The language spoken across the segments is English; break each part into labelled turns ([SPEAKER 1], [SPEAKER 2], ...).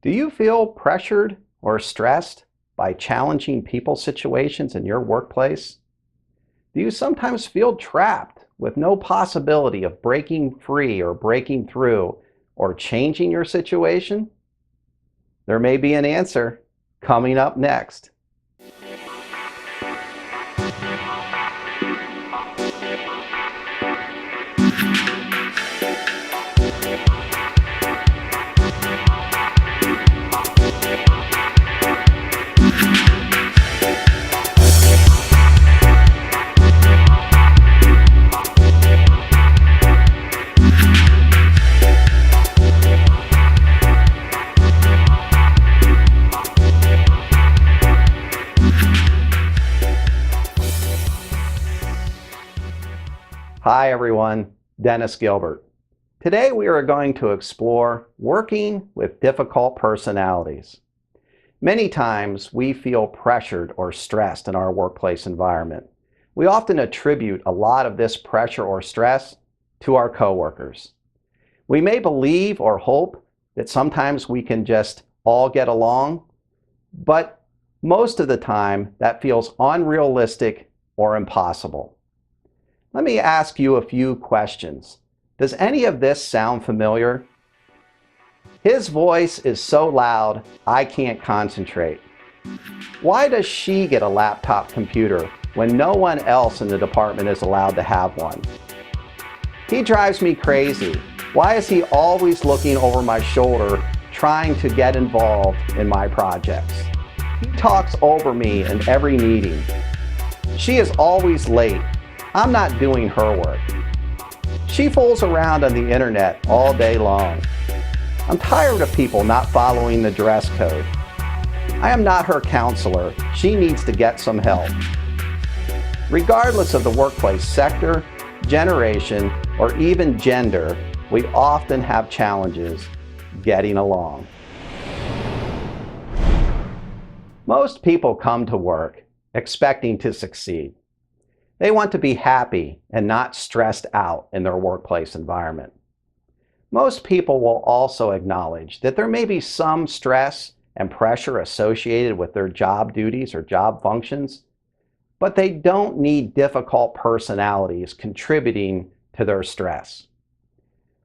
[SPEAKER 1] Do you feel pressured or stressed by challenging people situations in your workplace? Do you sometimes feel trapped with no possibility of breaking free or breaking through or changing your situation? There may be an answer coming up next. Hi everyone, Dennis Gilbert. Today we are going to explore working with difficult personalities. Many times we feel pressured or stressed in our workplace environment. We often attribute a lot of this pressure or stress to our coworkers. We may believe or hope that sometimes we can just all get along, but most of the time that feels unrealistic or impossible. Let me ask you a few questions. Does any of this sound familiar? His voice is so loud, I can't concentrate. Why does she get a laptop computer when no one else in the department is allowed to have one? He drives me crazy. Why is he always looking over my shoulder, trying to get involved in my projects? He talks over me in every meeting. She is always late. I'm not doing her work. She fools around on the internet all day long. I'm tired of people not following the dress code. I am not her counselor. She needs to get some help. Regardless of the workplace sector, generation, or even gender, we often have challenges getting along. Most people come to work expecting to succeed. They want to be happy and not stressed out in their workplace environment. Most people will also acknowledge that there may be some stress and pressure associated with their job duties or job functions, but they don't need difficult personalities contributing to their stress.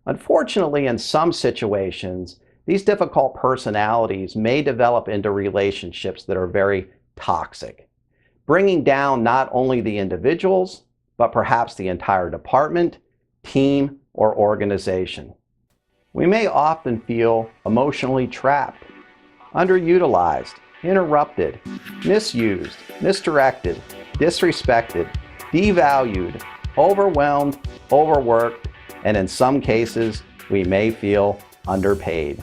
[SPEAKER 1] Unfortunately, in some situations, these difficult personalities may develop into relationships that are very toxic, bringing down not only the individuals, but perhaps the entire department, team, or organization. We may often feel emotionally trapped, underutilized, interrupted, misused, misdirected, disrespected, devalued, overwhelmed, overworked, and in some cases, we may feel underpaid.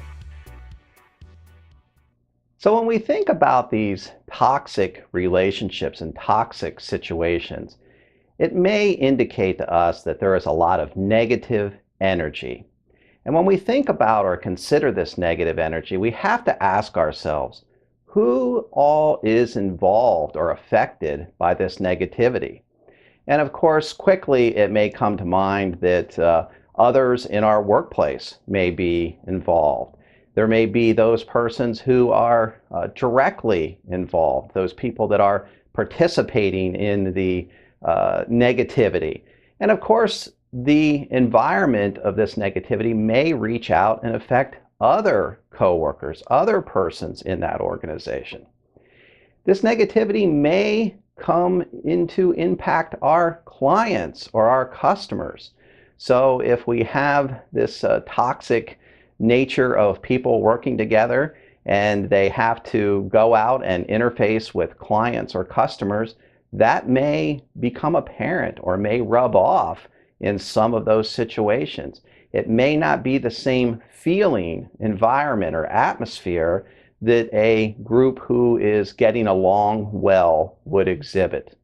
[SPEAKER 1] So when we think about these toxic relationships and toxic situations, it may indicate to us that there is a lot of negative energy. And when we think about or consider this negative energy, we have to ask ourselves, who all is involved or affected by this negativity? And of course, quickly it may come to mind that others in our workplace may be involved. There may be those persons who are directly involved, those people that are participating in the negativity. And of course, the environment of this negativity may reach out and affect other coworkers, other persons in that organization. This negativity may come into impact our clients or our customers. So if we have this toxic nature of people working together and they have to go out and interface with clients or customers, that may become apparent or may rub off in some of those situations. It may not be the same feeling, environment, or atmosphere that a group who is getting along well would exhibit.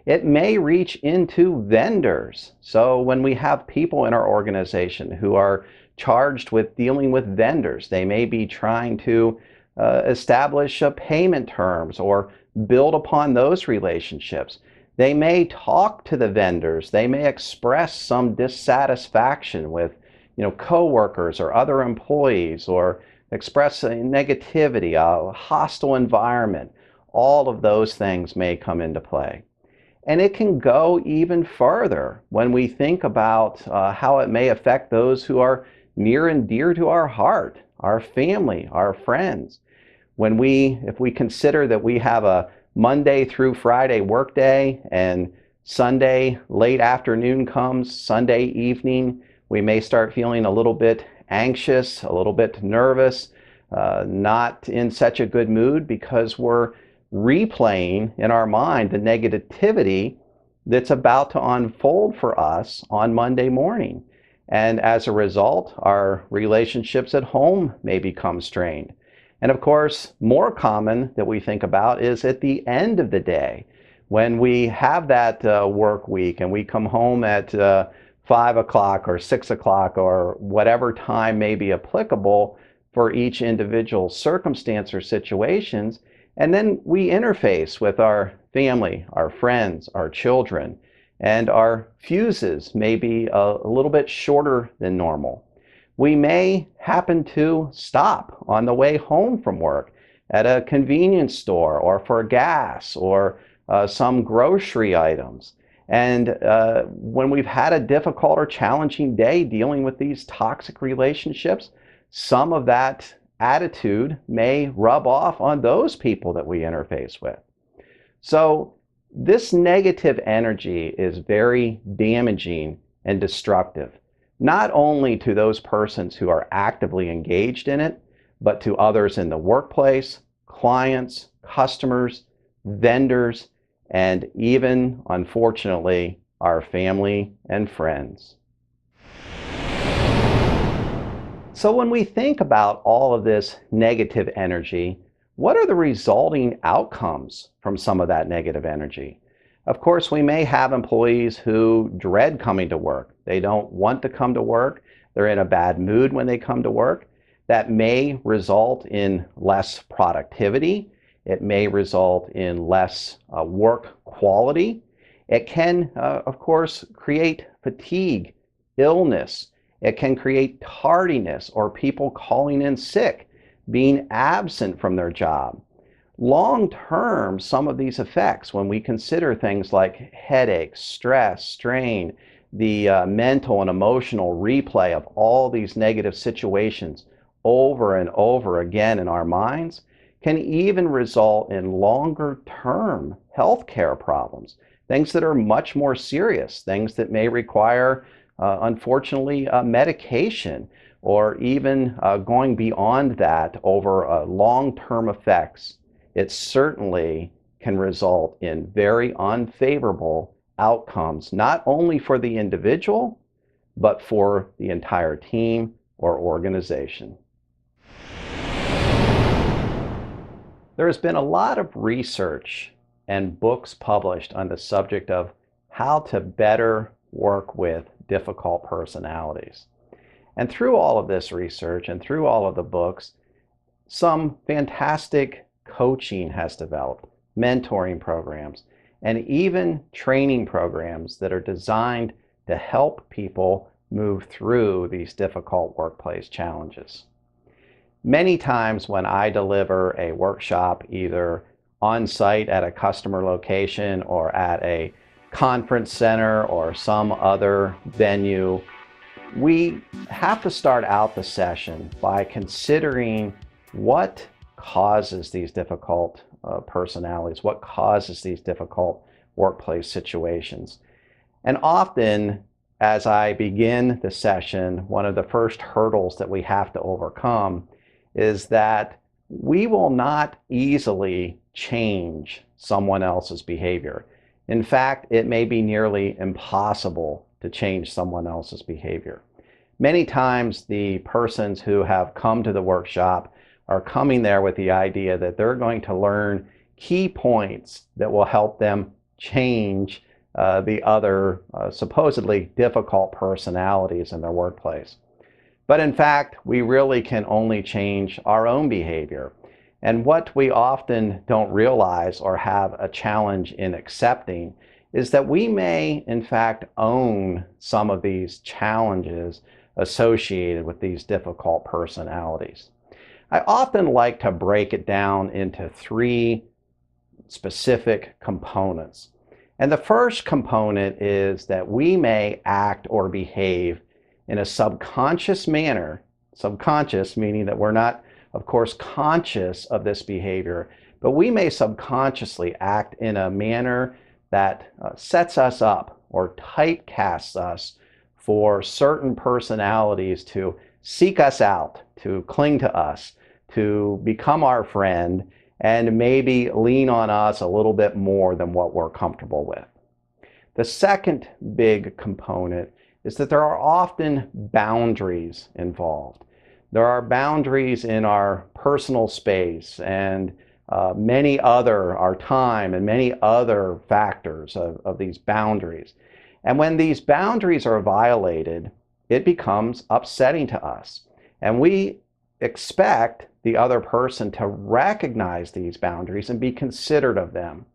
[SPEAKER 1] It may reach into vendors. So when we have people in our organization who are charged with dealing with vendors, they may be trying to establish payment terms or build upon those relationships. They may talk to the vendors. They may express some dissatisfaction with coworkers or other employees, or expressing negativity, a hostile environment, all of those things may come into play. And it can go even further when we think about how it may affect those who are near and dear to our heart, our family, our friends. If we consider that we have a Monday through Friday workday and Sunday late afternoon comes, Sunday evening, we may start feeling a little bit anxious, a little bit nervous, not in such a good mood because we're replaying in our mind the negativity that's about to unfold for us on Monday morning. And as a result, our relationships at home may become strained. And of course, more common that we think about is at the end of the day, when we have that work week and we come home at 5 o'clock or 6 o'clock or whatever time may be applicable for each individual circumstance or situations. And then we interface with our family, our friends, our children, and our fuses may be a little bit shorter than normal. We may happen to stop on the way home from work at a convenience store or for gas or some grocery items. And when we've had a difficult or challenging day dealing with these toxic relationships, some of that attitude may rub off on those people that we interface with. So this negative energy is very damaging and destructive, not only to those persons who are actively engaged in it, but to others in the workplace, clients, customers, vendors, and even, unfortunately, our family and friends. So when we think about all of this negative energy, what are the resulting outcomes from some of that negative energy? Of course, we may have employees who dread coming to work. They don't want to come to work. They're in a bad mood when they come to work. That may result in less productivity. It may result in less work quality. It can, of course, create fatigue, illness. It can create tardiness or people calling in sick, being absent from their job. Long term, some of these effects, when we consider things like headaches, stress, strain, the mental and emotional replay of all these negative situations over and over again in our minds, can even result in longer term health care problems, things that are much more serious, things that may require, unfortunately, medication, or even going beyond that over long-term effects. It certainly can result in very unfavorable outcomes, not only for the individual, but for the entire team or organization. There has been a lot of research and books published on the subject of how to better work with difficult personalities. And through all of this research and through all of the books, some fantastic coaching has developed, mentoring programs, and even training programs that are designed to help people move through these difficult workplace challenges. Many times when I deliver a workshop, either on site at a customer location or at a conference center or some other venue, we have to start out the session by considering what causes these difficult personalities, what causes these difficult workplace situations. And often, as I begin the session, one of the first hurdles that we have to overcome is that we will not easily change someone else's behavior. In fact, it may be nearly impossible to change someone else's behavior. Many times the persons who have come to the workshop are coming there with the idea that they're going to learn key points that will help them change the other supposedly difficult personalities in their workplace. But in fact, we really can only change our own behavior. And what we often don't realize or have a challenge in accepting is that we may, in fact, own some of these challenges associated with these difficult personalities. I often like to break it down into three specific components. And the first component is that we may act or behave in a subconscious manner, subconscious meaning that we're not, of course, conscious of this behavior, but we may subconsciously act in a manner that sets us up or typecasts us for certain personalities to seek us out, to cling to us, to become our friend, and maybe lean on us a little bit more than what we're comfortable with. The second big component is that there are often boundaries involved. There are boundaries in our personal space and our time and many other factors of these boundaries. And when these boundaries are violated, it becomes upsetting to us. And we expect the other person to recognize these boundaries and be considerate of them.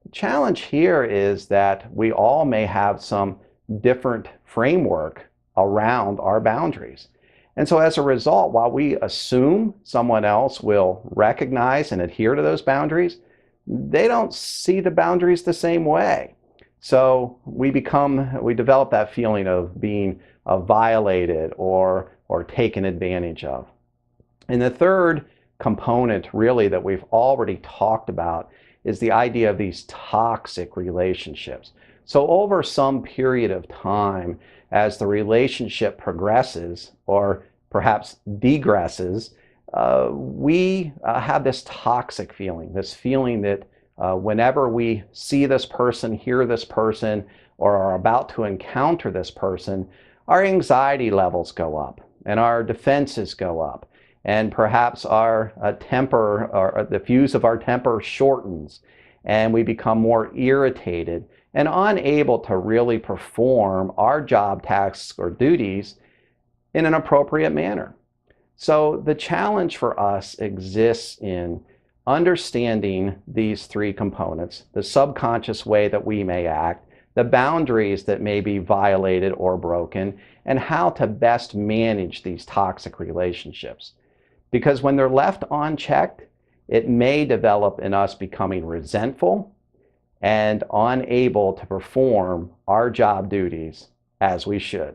[SPEAKER 1] The challenge here is that we all may have some different framework around our boundaries. And so as a result, while we assume someone else will recognize and adhere to those boundaries, they don't see the boundaries the same way. So we develop that feeling of being violated or taken advantage of. And the third component really that we've already talked about is the idea of these toxic relationships. So over some period of time, as the relationship progresses or perhaps degresses, we have this toxic feeling, this feeling that whenever we see this person, hear this person, or are about to encounter this person, our anxiety levels go up and our defenses go up. And perhaps our temper, or the fuse of our temper shortens, and we become more irritated and unable to really perform our job tasks or duties in an appropriate manner. So the challenge for us exists in understanding these three components: the subconscious way that we may act, the boundaries that may be violated or broken, and how to best manage these toxic relationships. Because when they're left unchecked, it may develop in us becoming resentful and unable to perform our job duties as we should.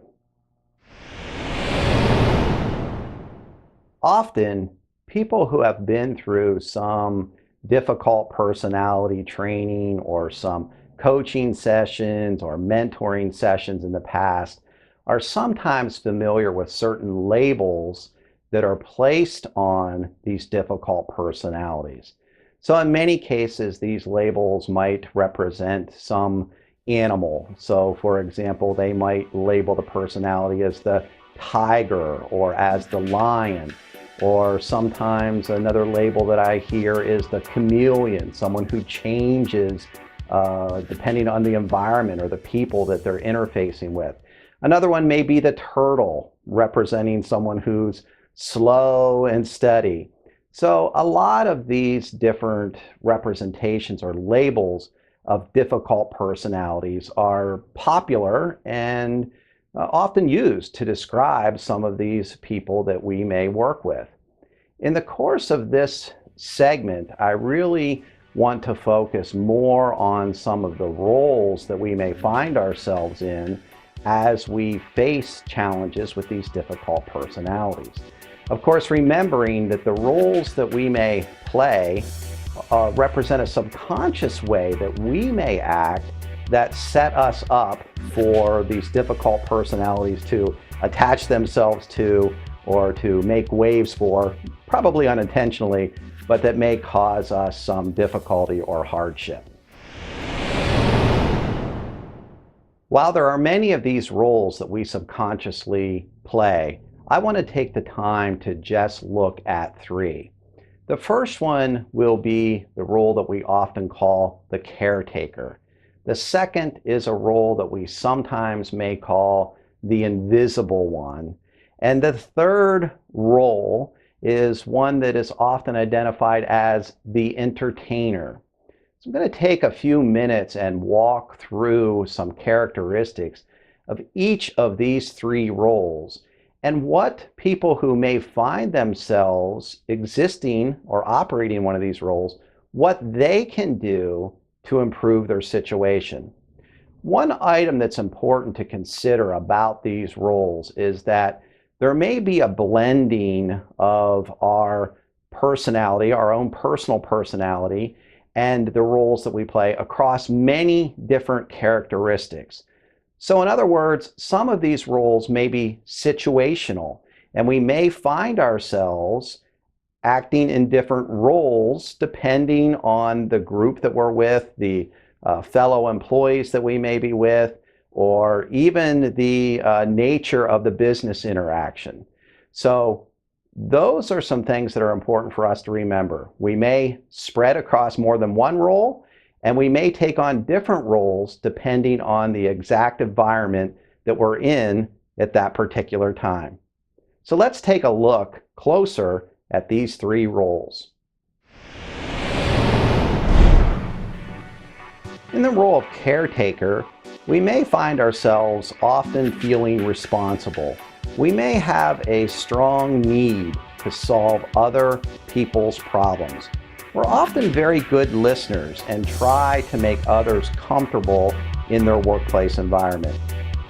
[SPEAKER 1] Often, people who have been through some difficult personality training or some coaching sessions or mentoring sessions in the past are sometimes familiar with certain labels that are placed on these difficult personalities. So in many cases, these labels might represent some animal. So for example, they might label the personality as the tiger or as the lion, or sometimes another label that I hear is the chameleon, someone who changes depending on the environment or the people that they're interfacing with. Another one may be the turtle, representing someone who's slow and steady. So a lot of these different representations or labels of difficult personalities are popular and often used to describe some of these people that we may work with. In the course of this segment, I really want to focus more on some of the roles that we may find ourselves in as we face challenges with these difficult personalities. Of course, remembering that the roles that we may play represent a subconscious way that we may act that set us up for these difficult personalities to attach themselves to or to make waves for, probably unintentionally, but that may cause us some difficulty or hardship. While there are many of these roles that we subconsciously play, I want to take the time to just look at three. The first one will be the role that we often call the caretaker. The second is a role that we sometimes may call the invisible one. And the third role is one that is often identified as the entertainer. So I'm going to take a few minutes and walk through some characteristics of each of these three roles and what people who may find themselves existing or operating one of these roles, what they can do to improve their situation. One item that's important to consider about these roles is that there may be a blending of our personality, our own personal personality, and the roles that we play across many different characteristics. So in other words, some of these roles may be situational, and we may find ourselves acting in different roles depending on the group that we're with, the fellow employees that we may be with, or even the nature of the business interaction. So those are some things that are important for us to remember. We may spread across more than one role, and we may take on different roles depending on the exact environment that we're in at that particular time. So let's take a look closer at these three roles. In the role of caretaker, we may find ourselves often feeling responsible. We may have a strong need to solve other people's problems. We're often very good listeners and try to make others comfortable in their workplace environment.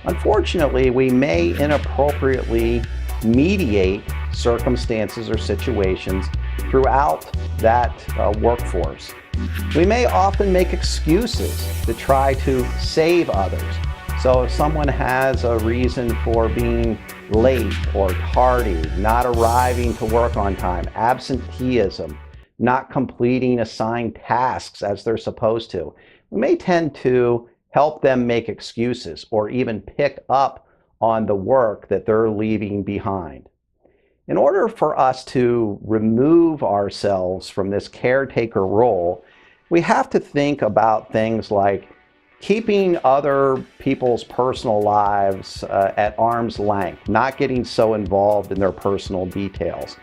[SPEAKER 1] Unfortunately, we may inappropriately mediate circumstances or situations throughout that workforce. We may often make excuses to try to save others. So if someone has a reason for being late or tardy, not arriving to work on time, absenteeism, not completing assigned tasks as they're supposed to, we may tend to help them make excuses or even pick up on the work that they're leaving behind. In order for us to remove ourselves from this caretaker role, we have to think about things like keeping other people's personal lives at arm's length, not getting so involved in their personal details.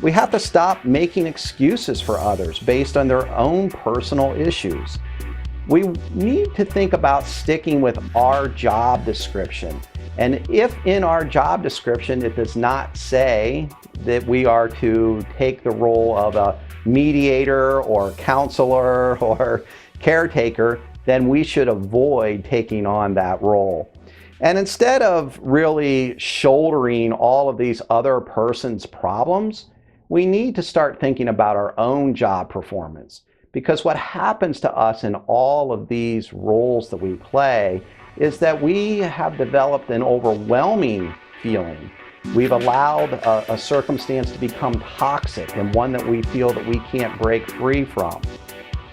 [SPEAKER 1] We have to stop making excuses for others based on their own personal issues. We need to think about sticking with our job description. And if in our job description it does not say that we are to take the role of a mediator or counselor or caretaker, then we should avoid taking on that role. And instead of really shouldering all of these other person's problems, we need to start thinking about our own job performance. Because what happens to us in all of these roles that we play is that we have developed an overwhelming feeling. We've allowed a circumstance to become toxic and one that we feel that we can't break free from.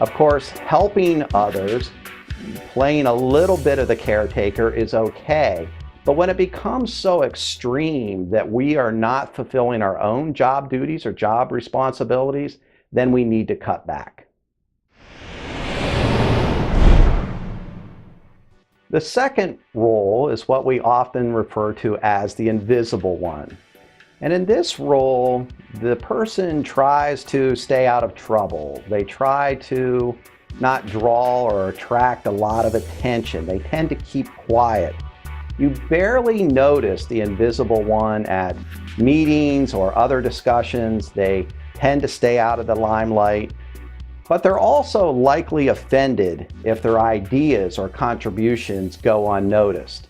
[SPEAKER 1] Of course, helping others, playing a little bit of the caretaker is okay, but when it becomes so extreme that we are not fulfilling our own job duties or job responsibilities, then we need to cut back. The second role is what we often refer to as the invisible one. And in this role, the person tries to stay out of trouble. They try to not draw or attract a lot of attention. They tend to keep quiet. You barely notice the invisible one at meetings or other discussions. They tend to stay out of the limelight. But they're also likely offended if their ideas or contributions go unnoticed.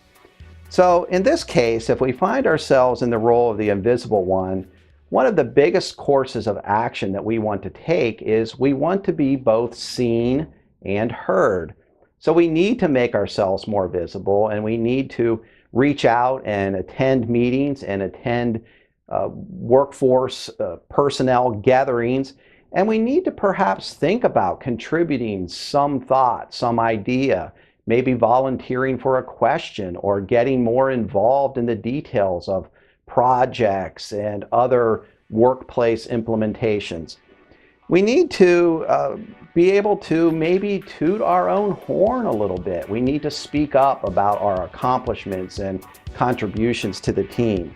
[SPEAKER 1] So in this case, if we find ourselves in the role of the invisible one, one of the biggest courses of action that we want to take is we want to be both seen and heard. So we need to make ourselves more visible, and we need to reach out and attend meetings and attend workforce personnel gatherings. And we need to perhaps think about contributing some thought, some idea, maybe volunteering for a question or getting more involved in the details of projects and other workplace implementations. We need to be able to maybe toot our own horn a little bit. We need to speak up about our accomplishments and contributions to the team.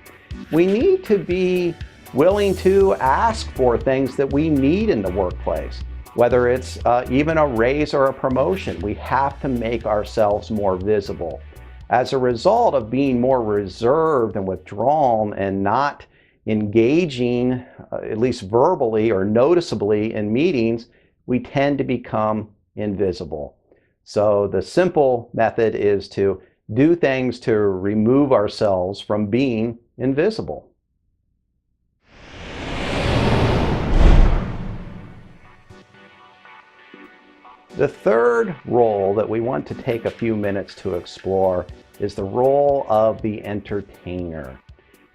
[SPEAKER 1] We need to be willing to ask for things that we need in the workplace, whether it's even a raise or a promotion. We have to make ourselves more visible. As a result of being more reserved and withdrawn and not engaging, at least verbally or noticeably in meetings, we tend to become invisible. So the simple method is to do things to remove ourselves from being invisible. The third role that we want to take a few minutes to explore is the role of the entertainer.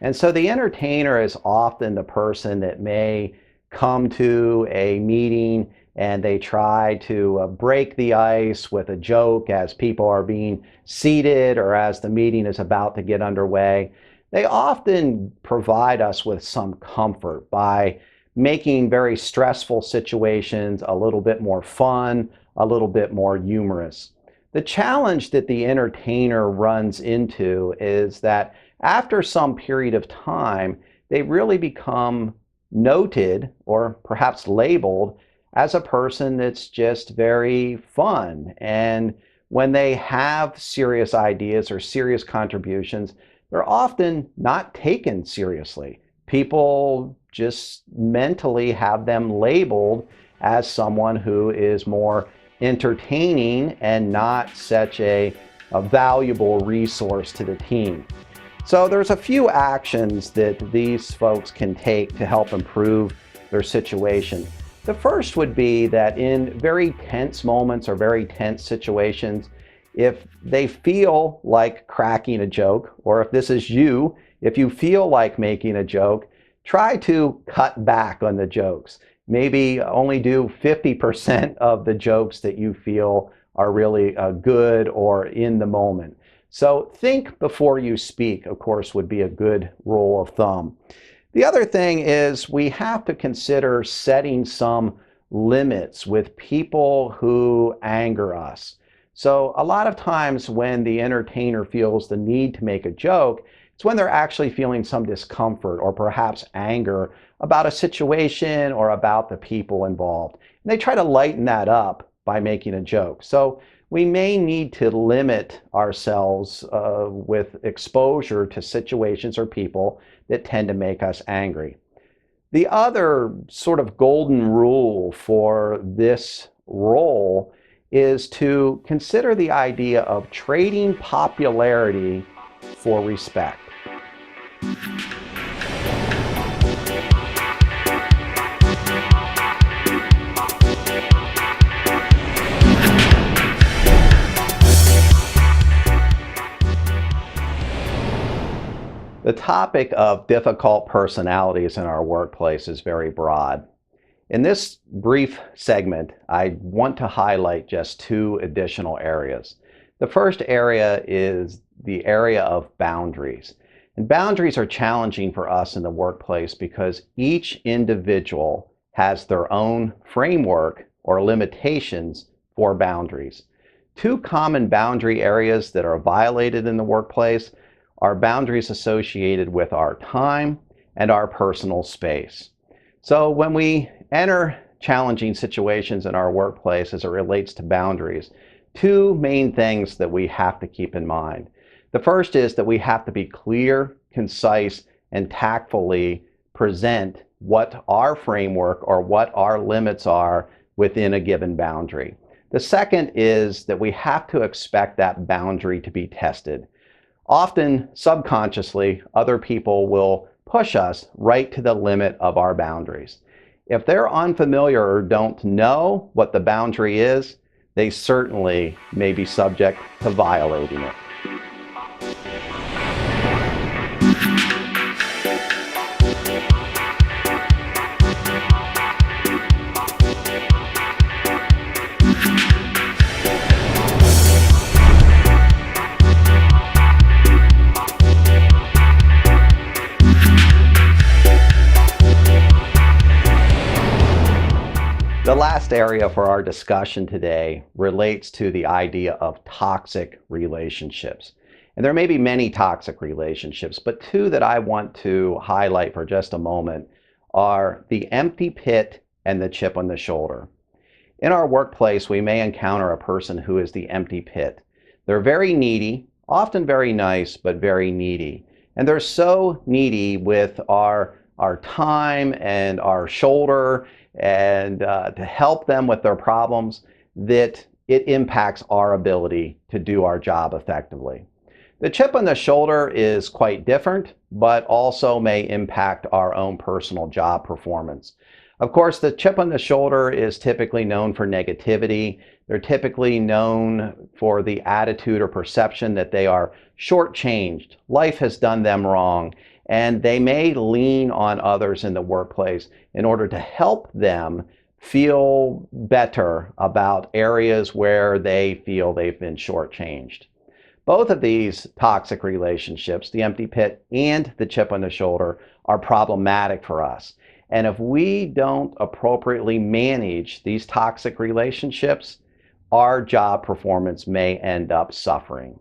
[SPEAKER 1] And so the entertainer is often the person that may come to a meeting and they try to break the ice with a joke as people are being seated or as the meeting is about to get underway. They often provide us with some comfort by making very stressful situations a little bit more fun, a little bit more humorous. The challenge that the entertainer runs into is that after some period of time, they really become noted or perhaps labeled as a person that's just very fun. And when they have serious ideas or serious contributions, they're often not taken seriously. People just mentally have them labeled as someone who is more entertaining and not such a valuable resource to the team. So there's a few actions that these folks can take to help improve their situation. The first would be that in very tense moments or very tense situations, if they feel like cracking a joke, or if this is you, if you feel like making a joke, try to cut back on the jokes. Maybe only do 50% of the jokes that you feel are really good or in the moment. So think before you speak, of course, would be a good rule of thumb. The other thing is we have to consider setting some limits with people who anger us. So a lot of times when the entertainer feels the need to make a joke, it's when they're actually feeling some discomfort or perhaps anger about a situation or about the people involved. And they try to lighten that up by making a joke. So we may need to limit ourselves with exposure to situations or people that tend to make us angry. The other sort of golden rule for this role is to consider the idea of trading popularity for respect. The topic of difficult personalities in our workplace is very broad. In this brief segment, I want to highlight just two additional areas. The first area is the area of boundaries. And boundaries are challenging for us in the workplace because each individual has their own framework or limitations for boundaries. Two common boundary areas that are violated in the workplace are boundaries associated with our time and our personal space. So when we enter challenging situations in our workplace as it relates to boundaries, two main things that we have to keep in mind. The first is that we have to be clear, concise, and tactfully present what our framework or what our limits are within a given boundary. The second is that we have to expect that boundary to be tested. Often, subconsciously, other people will push us right to the limit of our boundaries. If they're unfamiliar or don't know what the boundary is, they certainly may be subject to violating it. The last area for our discussion today relates to the idea of toxic relationships. And there may be many toxic relationships, but two that I want to highlight for just a moment are the empty pit and the chip on the shoulder. In our workplace, we may encounter a person who is the empty pit. They're very needy, often very nice, but very needy. And they're so needy with our time and our shoulder and to help them with their problems that it impacts our ability to do our job effectively. The chip on the shoulder is quite different, but also may impact our own personal job performance. Of course, the chip on the shoulder is typically known for negativity. They're typically known for the attitude or perception that they are shortchanged. Life has done them wrong, and they may lean on others in the workplace in order to help them feel better about areas where they feel they've been shortchanged. Both of these toxic relationships, the empty pit and the chip on the shoulder, are problematic for us. And if we don't appropriately manage these toxic relationships, our job performance may end up suffering.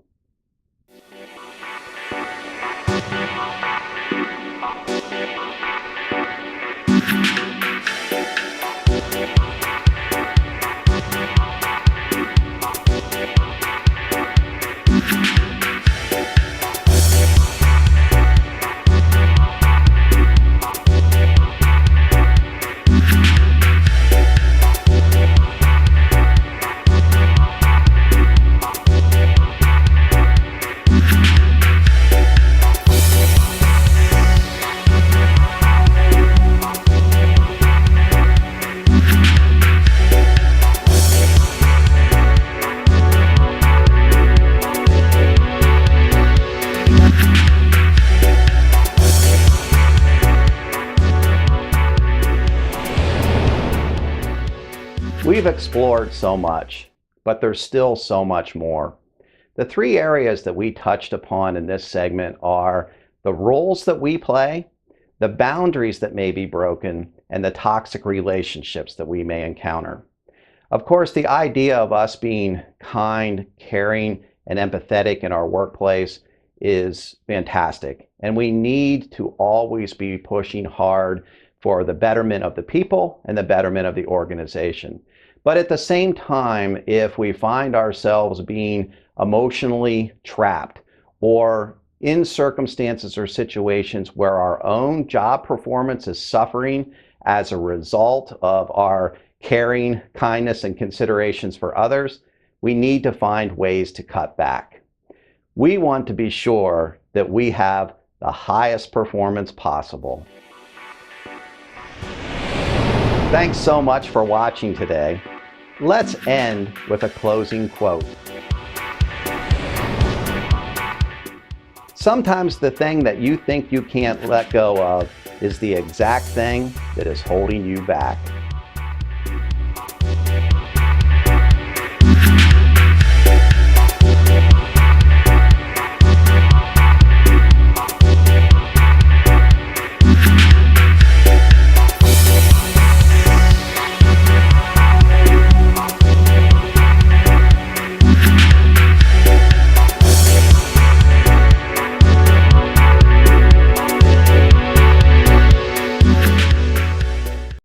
[SPEAKER 1] We've explored so much, but there's still so much more. The three areas that we touched upon in this segment are the roles that we play, the boundaries that may be broken, and the toxic relationships that we may encounter. Of course, the idea of us being kind, caring, and empathetic in our workplace is fantastic, and we need to always be pushing hard for the betterment of the people and the betterment of the organization. But at the same time, if we find ourselves being emotionally trapped or in circumstances or situations where our own job performance is suffering as a result of our caring, kindness, and considerations for others, we need to find ways to cut back. We want to be sure that we have the highest performance possible. Thanks so much for watching today. Let's end with a closing quote. Sometimes the thing that you think you can't let go of is the exact thing that is holding you back.